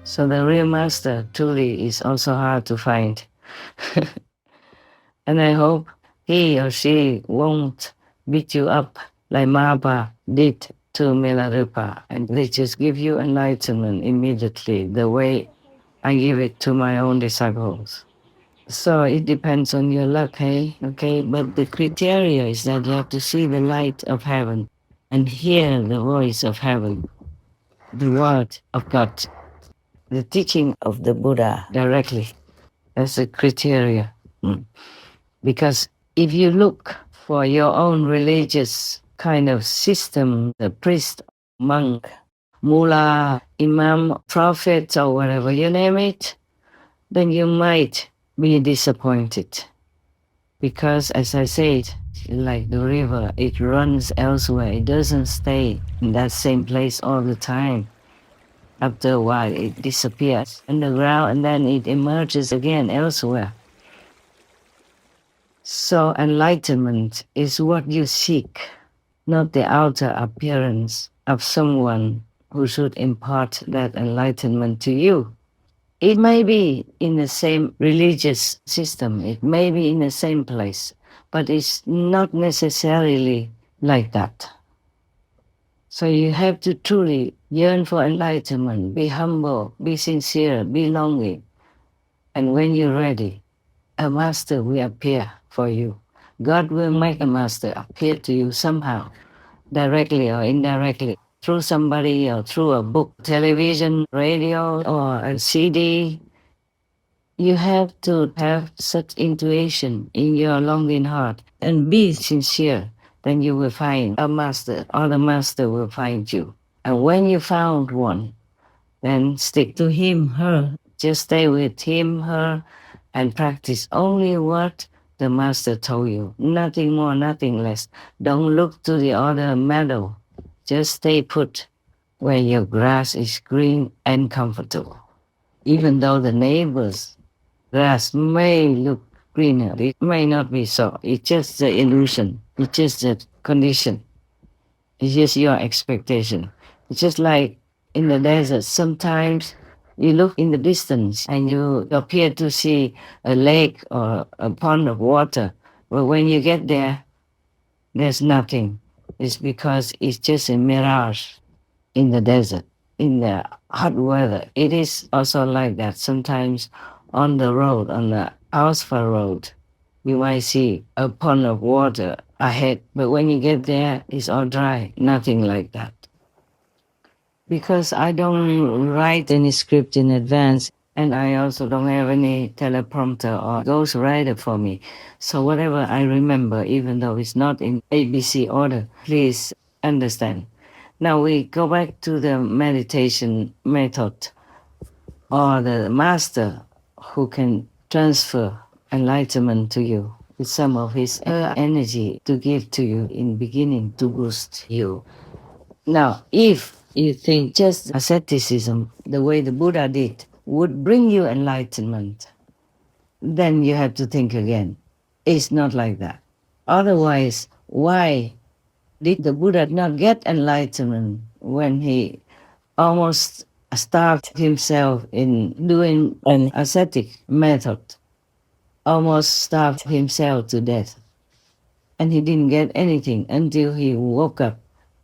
So the real master truly is also hard to find. And I hope he or she won't beat you up like Mahākāśyapa did to Milarepa, and they just give you enlightenment immediately, the way I give it to my own disciples. So it depends on your luck, hey? Okay, but the criteria is that you have to see the light of heaven and hear the voice of heaven, the word of God, the teaching of the Buddha directly. That's the criteria. Mm. Because if you look for your own religious kind of system, the priest, monk, mullah, imam, prophet, or whatever you name it, then you might be disappointed. Because as I said, like the river, it runs elsewhere. It doesn't stay in that same place all the time. After a while, it disappears underground and then it emerges again elsewhere. So enlightenment is what you seek, not the outer appearance of someone who should impart that enlightenment to you. It may be in the same religious system, it may be in the same place, but it's not necessarily like that. So you have to truly yearn for enlightenment, be humble, be sincere, be longing. And when you're ready, a master will appear for you. God will make a master appear to you somehow, directly or indirectly, through somebody or through a book, television, radio, or a CD. You have to have such intuition in your longing heart and be sincere. Then you will find a master, or the master will find you. And when you found one, then stick to him, her. Just stay with him, her, and practice only what the master told you. Nothing more, nothing less. Don't look to the other meadow. Just stay put where your grass is green and comfortable. Even though the neighbor's grass may look greener, it may not be so. It's just the illusion. It's just the condition. It's just your expectation. It's just like in the desert, sometimes you look in the distance and you appear to see a lake or a pond of water. But when you get there, there's nothing. It's because it's just a mirage in the desert, in the hot weather. It is also like that. Sometimes on the road, on the asphalt road, you might see a pond of water ahead, but when you get there, it's all dry, nothing like that. Because I don't write any script in advance, and I also don't have any teleprompter or ghostwriter for me. So whatever I remember, even though it's not in ABC order, please understand. Now we go back to the meditation method or the master who can transfer enlightenment to you with some of his energy to give to you in beginning to boost you. Now, if you think just asceticism, the way the Buddha did, would bring you enlightenment, then you have to think again. It's not like that. Otherwise, why did the Buddha not get enlightenment when he almost starved himself in doing an ascetic method, almost starved himself to death? And he didn't get anything until he woke up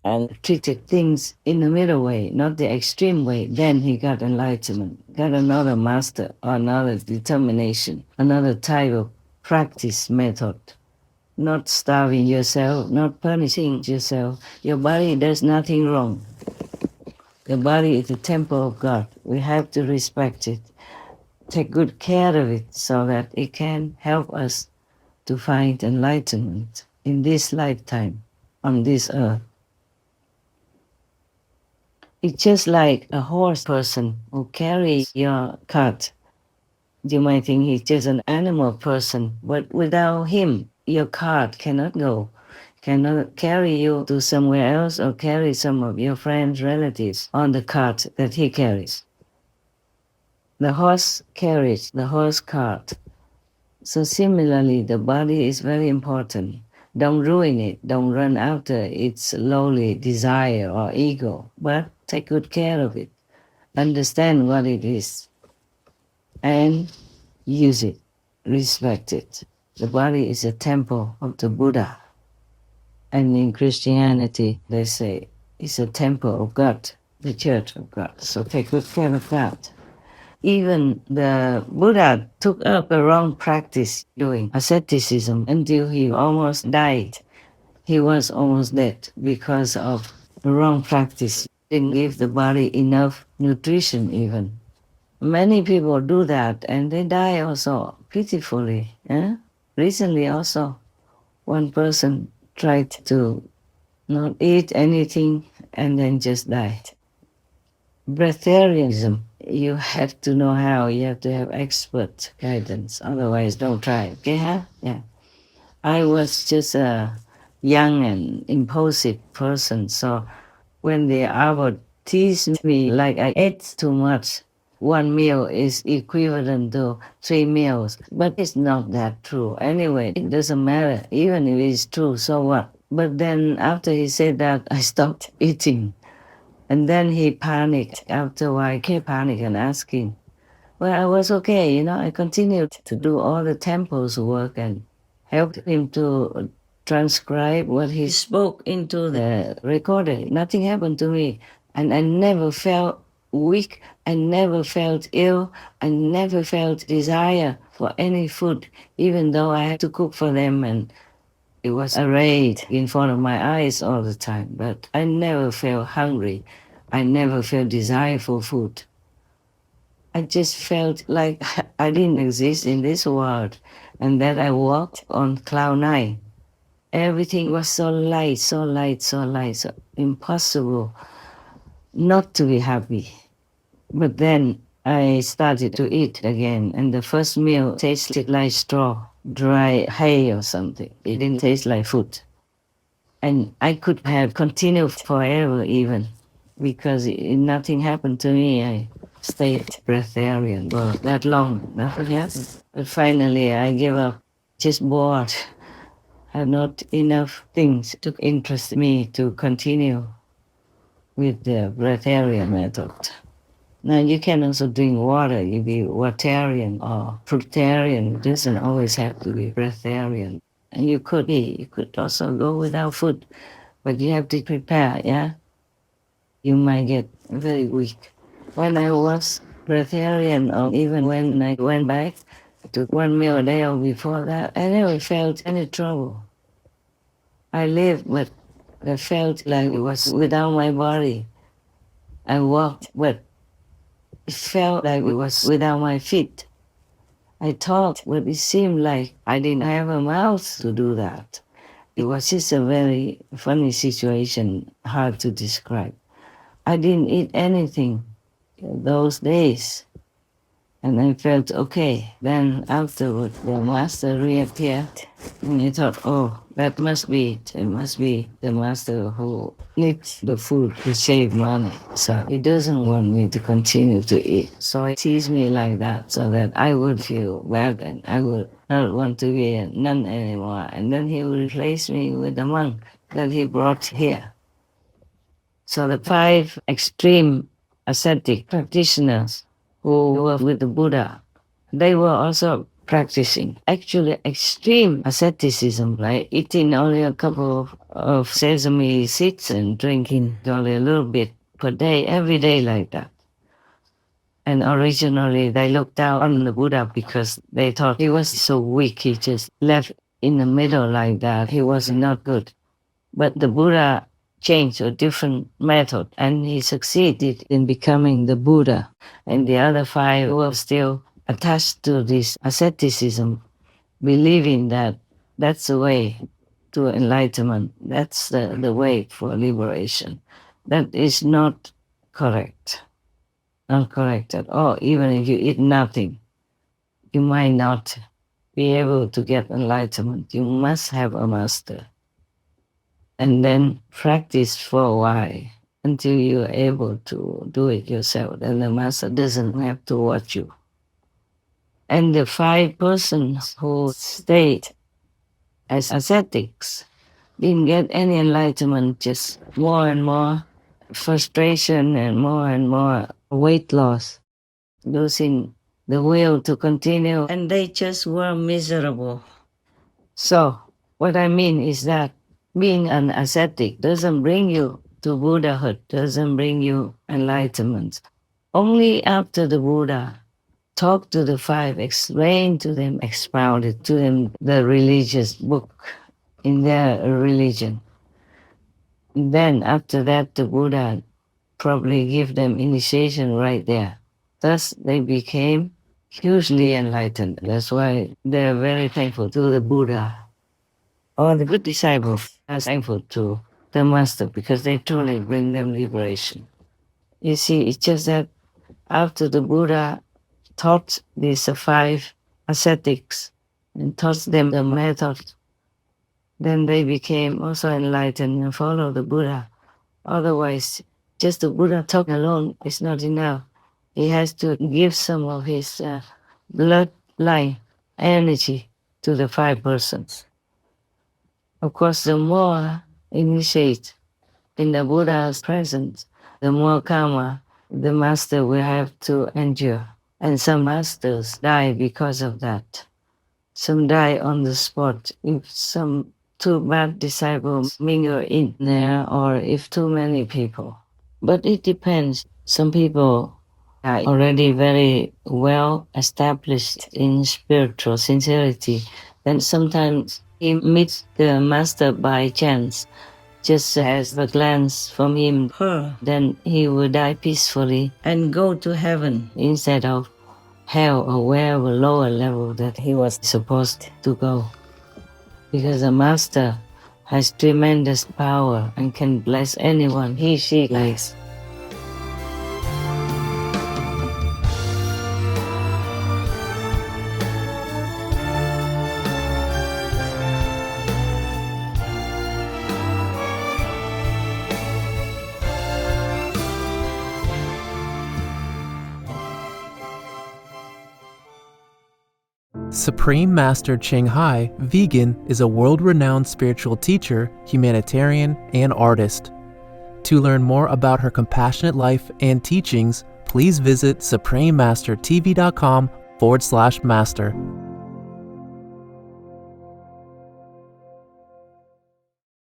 and treated things in the middle way, not the extreme way. Then he got enlightenment, got another master, another determination, another type of practice method. Not starving yourself, not punishing yourself. Your body does nothing wrong. The body is the temple of God. We have to respect it, take good care of it so that it can help us to find enlightenment in this lifetime on this earth. It's just like a horse person who carries your cart. You might think he's just an animal person, but without him, your cart cannot go, cannot carry you to somewhere else or carry some of your friends, relatives on the cart that he carries. The horse carries the horse cart. So similarly, the body is very important. Don't ruin it. Don't run after its lowly desire or ego, but take good care of it. understand what it is and use it, respect it. The body is a temple of the Buddha. And in Christianity, they say it's a temple of God, the church of God. So take good care of that. Even the Buddha took up a wrong practice doing asceticism until he almost died. He was almost dead because of the wrong practice. Didn't give the body enough nutrition even. Many people do that and they die also pitifully. Recently also, one person tried to not eat anything and then just died. Breatharianism, you have to know how, you have to have expert guidance, otherwise don't try. Okay, huh? Yeah. I was just a young and impulsive person, so when the hour teased me like I ate too much, one meal is equivalent to 3 meals. But it's not that true. Anyway, it doesn't matter. Even if it's true, so what? But then after he said that, I stopped eating. And then he panicked. After a while, I kept panicking and asking. Well, I was okay, I continued to do all the temple's work and helped him to transcribe what he spoke into the recorder. Nothing happened to me. And I never felt weak. I never felt ill. I never felt desire for any food, even though I had to cook for them and it was arrayed in front of my eyes all the time. But I never felt hungry. I never felt desire for food. I just felt like I didn't exist in this world and that I walked on cloud nine. Everything was so light, so light, so light, so impossible not to be happy. But then I started to eat again, and the first meal tasted like straw, dry hay or something. It didn't taste like food. And I could have continued forever even, because nothing happened to me. I stayed breatharian for that long. Nothing happened. But finally, I gave up. Just bored. Had not enough things to interest me to continue with the breatharian method. Now you can also drink water. You be waterian or fruitarian. It doesn't always have to be breatharian. And you could be. You could also go without food, but you have to prepare. Yeah, you might get very weak. When I was breatharian, or even when I went back to one meal a day or before that, I never felt any trouble. I lived, but I felt like it was without my body. I walked, but it felt like it was without my feet. I talked, but it seemed like I didn't have a mouth to do that. It was just a very funny situation, hard to describe. I didn't eat anything those days, and I felt okay. Then afterward, the master reappeared, and I thought, oh, that must be it. It must be the master who needs the food to save money. So he doesn't want me to continue to eat. So he teased me like that so that I would feel bad and I would not want to be a nun anymore. And then he would replace me with a monk that he brought here. So the 5 extreme ascetic practitioners who were with the Buddha, they were also practicing actually extreme asceticism, like eating only a couple of sesame seeds and drinking only a little bit per day, every day like that. And originally they looked down on the Buddha because they thought he was so weak, he just left in the middle like that. He was not good. But the Buddha changed a different method and he succeeded in becoming the Buddha. And the other 5 were still attached to this asceticism, believing that that's the way to enlightenment, that's the way for liberation. That is not correct, not correct at all. Even if you eat nothing, you might not be able to get enlightenment. You must have a master. And then practice for a while until you're able to do it yourself. And the master doesn't have to watch you. And the 5 persons who stayed as ascetics didn't get any enlightenment, just more and more frustration and more weight loss, losing the will to continue, and they just were miserable. So, what I mean is that being an ascetic doesn't bring you to Buddhahood, doesn't bring you enlightenment. Only after the Buddha talked to the five, explained to them, expounded to them the religious book in their religion. Then after that, the Buddha probably give them initiation right there. Thus, they became hugely enlightened. That's why they're very thankful to the Buddha. Or the good disciples are thankful to the master because they truly bring them liberation. You see, it's just that after the Buddha taught these five ascetics and taught them the method, then they became also enlightened and followed the Buddha. Otherwise, just the Buddha talk alone is not enough. He has to give some of his bloodline energy to the five persons. Of course, the more initiate in the Buddha's presence, the more karma the master will have to endure. And some masters die because of that. Some die on the spot if some too bad disciples mingle in there or if too many people. But it depends. Some people are already very well established in spiritual sincerity. Then sometimes he meets the master by chance, just as a glance from him, then he will die peacefully and go to heaven instead of hell or wherever lower level that he was supposed to go. Because the master has tremendous power and can bless anyone she likes. Supreme Master Ching Hai, vegan, is a world-renowned spiritual teacher, humanitarian, and artist. To learn more about her compassionate life and teachings, please visit suprememastertv.com/master.